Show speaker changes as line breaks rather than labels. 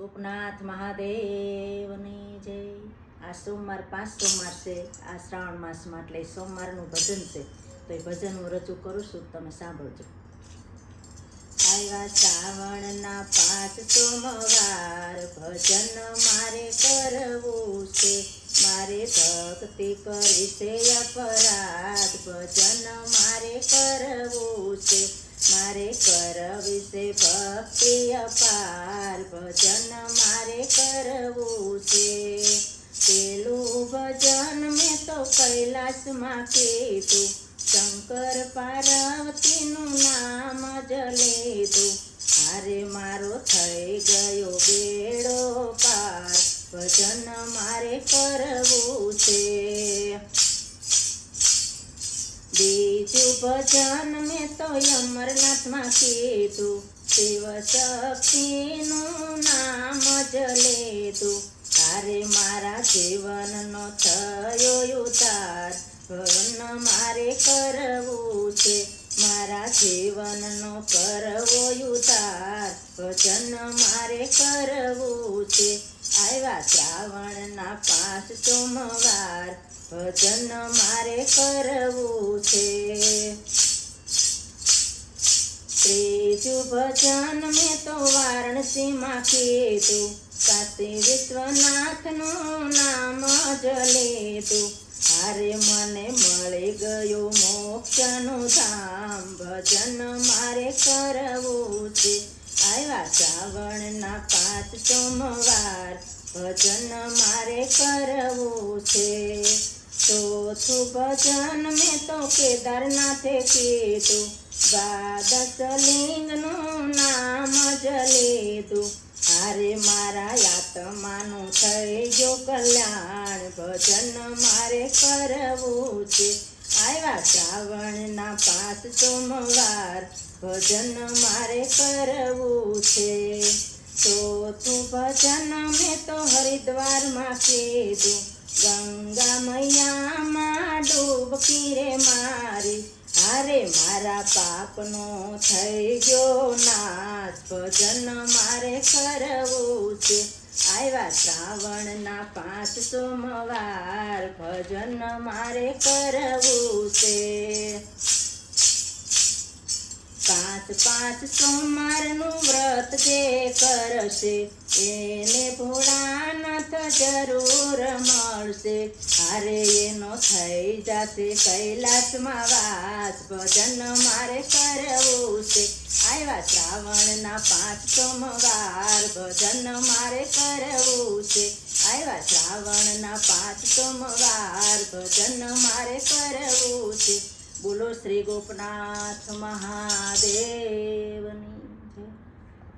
ગોપનાથ મહાદેવની જય। આ સોમવાર 5 સોમવાર છે આ શ્રાવણ માસમાં, એટલે સોમવારનું ભજન છે, તો એ ભજન હું રજૂ કરું છું, તમે સાંભળજો। આવ્યા શ્રાવણના 5 સોમવાર, ભજન મારે કરવું છે, મારે ભક્તિ કરી છે અપરાધ, ભજન મારે કરવું છે, મારે કરવી છે ભક્તિ અપાર, ભજન મારે કરવું છે। પેલું ભજન મેં તો કૈલાસમાં કીધું, શંકર પાર્વતીનું નામ જ લીધું, હારે મારો થઈ ગયો બેડો પાર, ભજન મારે કરવું છે। બીજું ભજન મેં તો અમરનાથમાં કીધું, શિવ શક્તિનું નામ જ લીધું, હારે મારા જીવનનો થયો ઉદ્ધાર, ભજન મારે કરવું છે, મારા જીવનનો કરવો ઉદ્ધાર, ભજન મારે કરવું છે। આવ્યા શ્રાવણના 5 સોમવાર, ભજન મારે કરવું છે। ત્રીજું ભજન મેં તો વારાણસીમાં કીધું, કાશી વિશ્વનાથનું નામ જ લીધું, હારે મને મળી ગયું મોક્ષનું ધામ, ભજન મારે કરવું છે। આવ્યા શ્રાવણના 5 સોમવાર, ભજન મારે કરવું છે। ચોથું ભજન મેં તો કેદારનાથે કીધું, દ્વાદશ લિંગનું નામ જ લીધું, હારે મારા આત્માનું થઈ ગયું કલ્યાણ, ભજન મારે કરવું છે। આવ્યા શ્રાવણના 5 સોમવાર, ભજન મારે કરવું છે। ચોથું ભજન મેં તો હરિદ્વારમાં કીધું, ગંગા મૈયામાં ડૂબકી રે મારી, હારે મારા પાપનો થઈ ગયો નાશ, ભજન મારે કરવું છે। આવ્યા શ્રાવણના 5 સોમવાર, ભજન મારે કરવું છે। 5 સોમવારનું વ્રત જે કરશે, એને ભોળાનાથ જરૂર મળશે, હારે એનો થઈ જશે કૈલાસમાં વાસ, ભજન મારે કરવું છે। આવ્યા શ્રાવણના 5 સોમવાર, ભજન મારે કરવું છે। આવ્યા શ્રાવણના 5 સોમવાર, ભજન મારે કરવું છે। બોલો શ્રી ગોપનાથ મહાદેવની જય।